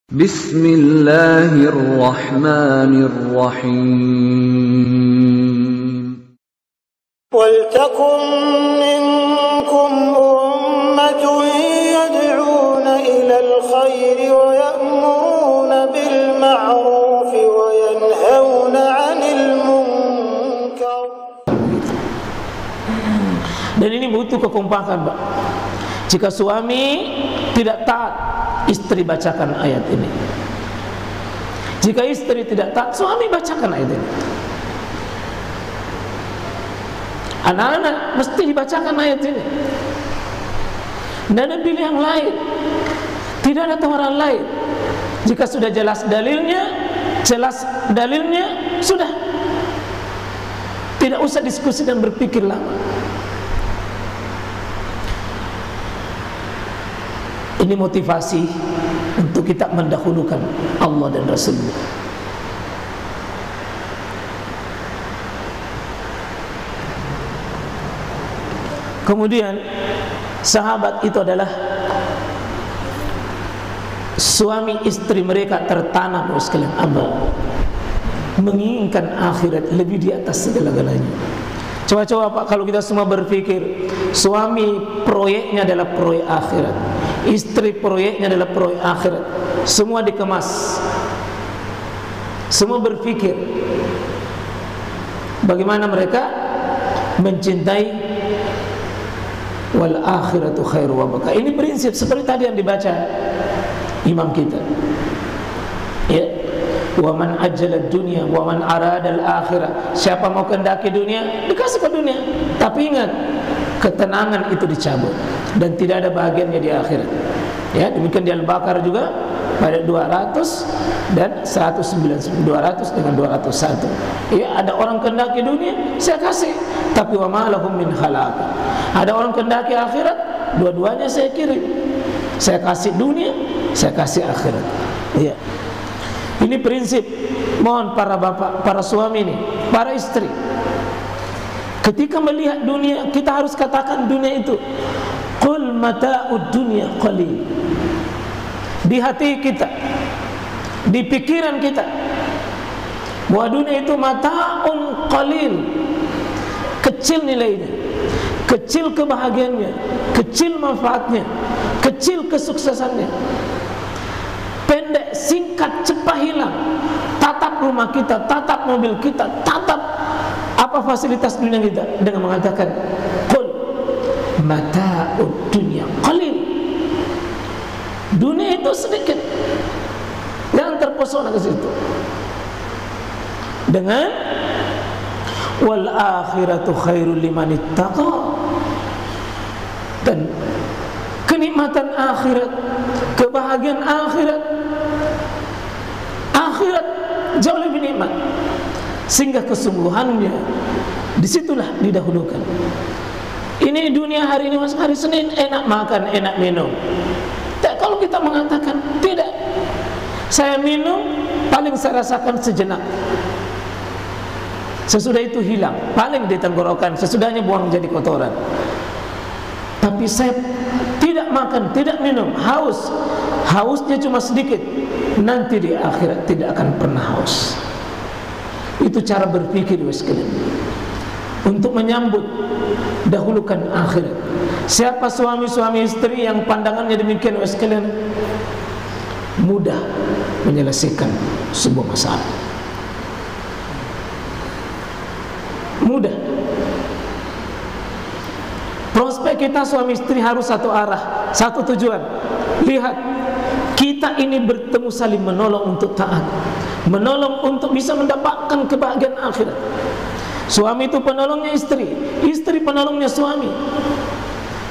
Bismillahirrahmanirrahim. وَلْتَكُنْ مِنْكُمْ أُمَّةٌ يَدْعُونَ إِلَى الْخَيْرِ وَيَأْمُرُونَ بِالْمَعْرُوفِ وَيَنْهَوْنَ عَنِ الْمُنْكَرِ. Dan ini butuh kekompakan, Pak. Jika suami tidak taat, istri bacakan ayat ini. Jika istri tidak taat, suami bacakan ayat ini. Anak-anak mesti dibacakan ayat ini. Tidak ada pilihan lain, tidak ada tawaran lain. Jika sudah jelas dalilnya, sudah. Tidak usah diskusi dan berpikir lama. Ini motivasi untuk kita mendahulukan Allah dan Rasulullah. Kemudian sahabat itu adalah suami istri mereka tertanam sekalian menginginkan akhirat lebih di atas segala-galanya. Coba-coba Pak, kalau kita semua berpikir suami proyeknya adalah proyek akhirat, istri proyeknya adalah proyek akhirat, semua dikemas, semua berpikir bagaimana mereka mencintai wal akhiratu khairu wa baka. Ini prinsip seperti tadi yang dibaca imam kita, ya. Wa man ajjala dunya wa man arada al akhirah. Siapa mau kehendaki dunia, dikasih ke dunia. Tapi ingat, ketenangan itu dicabut dan tidak ada bahagiannya di akhirat. Ya, demikian di Al-Baqarah juga pada 200 dan 199, 200 dengan 201. Ya, ada orang kehendaki dunia, saya kasih, tapi wa ma lahum min khalaq. Ada orang kehendaki akhirat, dua-duanya saya kirim. Saya kasih dunia, saya kasih akhirat. Ya. Ini prinsip. Mohon para bapak, para suami ini, para istri, ketika melihat dunia, kita harus katakan dunia itu qul mata'ud dunya qalil. Di hati kita, di pikiran kita, bahwa dunia itu mata'un qalil, kecil nilainya, kecil kebahagiaannya, kecil manfaatnya, kecil kesuksesannya, pendek, singkat, cepat hilang. Tatap rumah kita, tatap mobil kita, tatap apa fasilitas dunia kita dengan mengatakan qul mata'ud dunya qalil. Dunia itu sedikit, jangan terpesona ke situ. Dengan wal akhiratu khairul liman ittaqa, dan kenikmatan akhirat, kebahagiaan akhirat jauh lebih nikmat, sehingga kesungguhannya disitulah didahulukan. Ini dunia hari ini, mas, hari Senin enak makan, enak minum. Kalau kita mengatakan tidak, saya minum paling saya rasakan sejenak, sesudah itu hilang, paling di tenggorokan, sesudahnya buang jadi kotoran. Tapi saya tidak makan, tidak minum, hausnya cuma sedikit, nanti di akhirat tidak akan pernah haus. Itu cara berpikir sekalian. Untuk menyambut, dahulukan akhirat. Siapa suami-suami istri yang pandangannya demikian sekalian, mudah menyelesaikan sebuah masalah, mudah. Prospek kita suami istri harus satu arah, satu tujuan. Lihat, kita ini bertemu saling menolong untuk taat, menolong untuk bisa mendapatkan kebahagiaan akhirat. Suami itu penolongnya istri, istri penolongnya suami.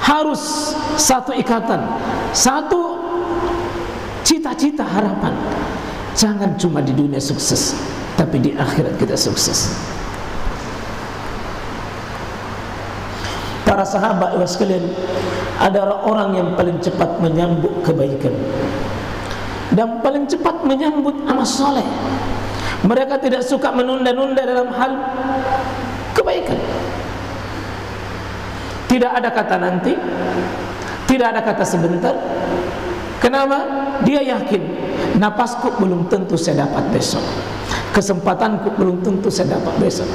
Harus satu ikatan, satu cita-cita, harapan. Jangan cuma di dunia sukses, tapi di akhirat kita sukses. Para sahabat sekalian adalah orang yang paling cepat menyambut kebaikan dan paling cepat menyambut amal soleh. Mereka tidak suka menunda-nunda dalam hal kebaikan. Tidak ada kata nanti, tidak ada kata sebentar. Kenapa? Dia yakin napasku belum tentu saya dapat besok, kesempatanku belum tentu saya dapat besok.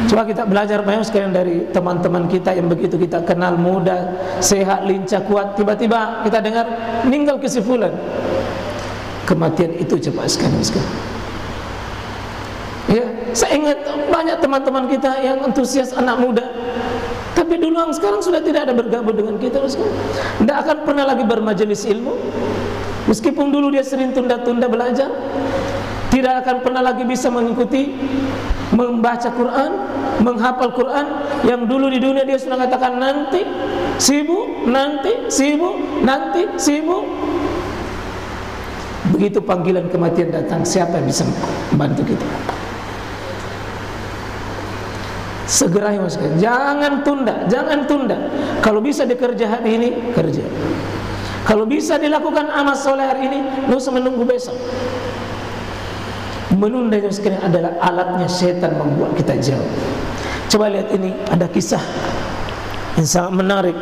Coba kita belajar banyak sekalian dari teman-teman kita yang begitu kita kenal, muda, sehat, lincah, kuat, tiba-tiba kita dengar meninggal kesimpulan. Kematian itu cepat sekali. Ya, saya ingat banyak teman-teman kita yang antusias, anak muda, tapi dulu sekarang sudah tidak ada bergabung dengan kita. Tidak akan pernah lagi bermajelis ilmu. Meskipun dulu dia sering tunda-tunda belajar, tidak akan pernah lagi bisa mengikuti membaca Quran, menghafal Quran. Yang dulu di dunia dia sudah katakan nanti sibuk, nanti sibuk, nanti sibuk. Begitu panggilan kematian datang, siapa yang bisa membantu kita? Segera ya Mas, jangan tunda, jangan tunda. Kalau bisa dikerja hari ini, kerja. Kalau bisa dilakukan amal soleh hari ini, nggak usah menunggu besok. Menunda itu sekalian adalah alatnya setan membuat kita jauh. Coba lihat ini, ada kisah yang sangat menarik.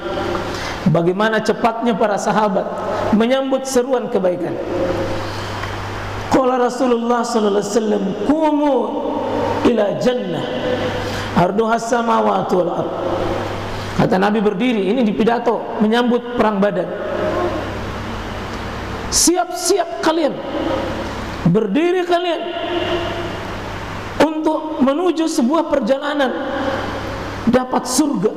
Bagaimana cepatnya para sahabat menyambut seruan kebaikan. Qala Rasulullah sallallahu alaihi wasallam, "Qumu ila jannah arduha samawati wal ard." Kata Nabi berdiri, ini di pidato menyambut perang Badar. Siap-siap kalian, berdiri kalian untuk menuju sebuah perjalanan dapat surga.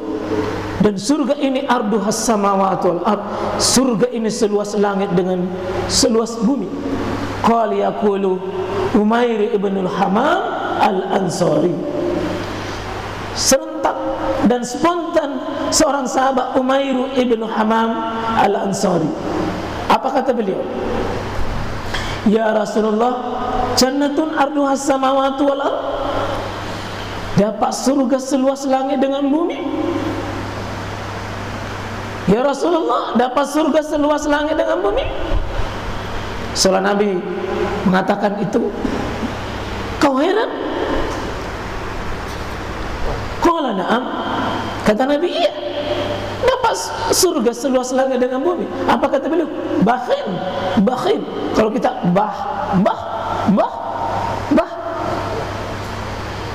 Dan surga ini arduhas samawati wal ard, surga ini seluas langit dengan seluas bumi. Qala yaqulu Umair ibn al-Hamam al-Ansari. Serentak dan spontan seorang sahabat Umair ibn Hamam al-Ansari. Apa kata beliau? Ya Rasulullah, jannatun arduhas samawati wal ard, dapat surga seluas langit dengan bumi. Ya Rasulullah, dapat surga seluas langit dengan bumi. Setelah Nabi mengatakan itu, kau heran? Qala na'am. Kata Nabi, iya, dapat surga seluas langit dengan bumi. Apa kata beliau? Bakhil, bakhil. Kalau kita bah.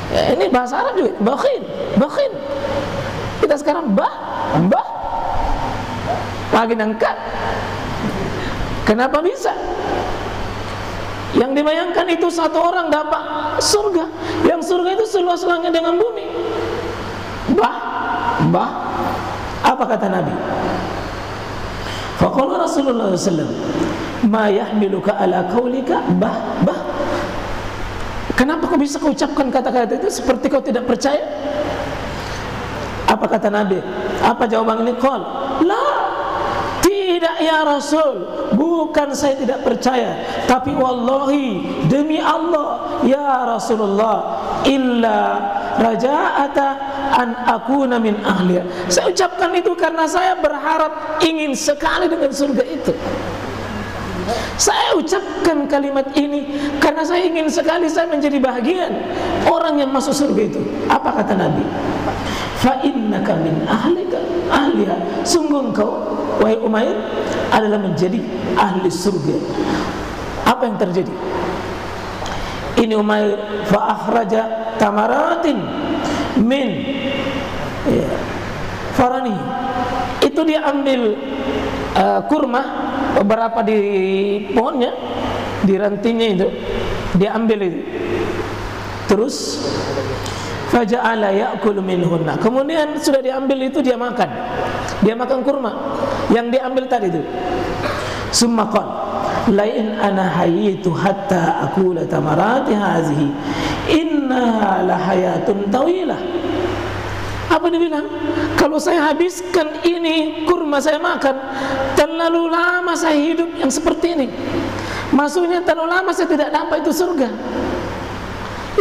Ya, ini bahasa Arab juga, bakhil, bakhil. Kita sekarang bah. Lagi nangkat. Kenapa bisa? Yang dibayangkan itu satu orang dapat surga, yang surga itu seluas langit dengan bumi. Bah. Apa kata Nabi? Faqala Rasulullah sallallahu alaihi wasallam, ma yahmiluka ala qaulika bah. Kenapa kau bisa kau ucapkan kata-kata itu seperti kau tidak percaya? Apa kata Nabi? Apa jawaban ini? Qal, la, tidak ya Rasul, bukan saya tidak percaya, tapi wallahi, demi Allah ya Rasulullah, illa raja'ata an akuna min ahliya. Saya ucapkan itu karena saya berharap ingin sekali dengan surga itu. Saya ucapkan kalimat ini karena saya ingin sekali saya menjadi bahagian orang yang masuk surga itu. Apa kata Nabi? Fa innaka min ahliha, sungguh engkau wahai Umair adalah menjadi ahli surga. Apa yang terjadi? Ini Umair fa akhraja tamaratin min farani. Itu dia ambil kurma beberapa di pohonnya, di rantingnya itu dia ambil itu. Terus faja'ala ya'kulu minhunna. Kemudian sudah diambil itu dia makan. Dia makan kurma yang diambil tadi itu. Summa qala la in ana hayitu hatta akula tamarati hazihi innaha la hayatun tawilah. Apa dia bilang? Kalau saya habiskan ini kurma saya makan, terlalu lama saya hidup yang seperti ini. Maksudnya terlalu lama saya tidak dapat itu surga.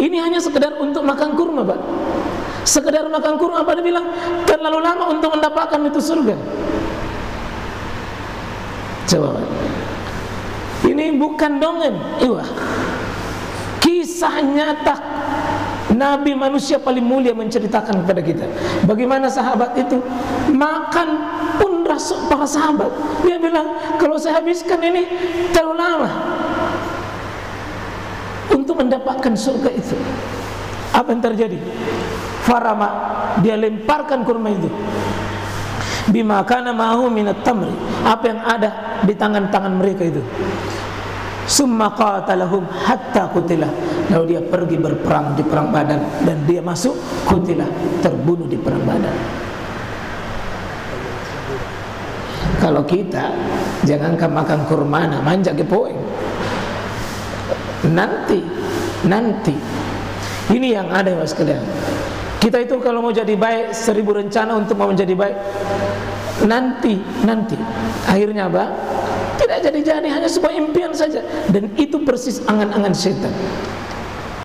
Ini hanya sekedar untuk makan kurma, Pak. Sekedar makan kurma, apa dia bilang? Terlalu lama untuk mendapatkan itu surga. Coba, Pak. Ini bukan dongeng, iya. Kisah nyata Nabi manusia paling mulia menceritakan kepada kita bagaimana sahabat itu makan pun para sahabat. Dia bilang, kalau saya habiskan ini terlalu lama untuk mendapatkan surga itu. Apa yang terjadi? Farama, dia lemparkan kurma itu. Bima kana ma'ahu minat tamri, apa yang ada di tangan-tangan mereka itu. Summa qatalahum hatta qutilah. Lalu dia pergi berperang di perang Badar dan dia masuk qutilah, terbunuh di perang Badar. Kalau kita jangankan makan kurma, manja ke poeng. Nanti ini yang ada ya mas sekalian. Kita itu kalau mau jadi baik 1000 rencana untuk mau menjadi baik. Nanti akhirnya apa? Tidak jadi hanya sebuah impian saja. Dan itu persis angan-angan setan.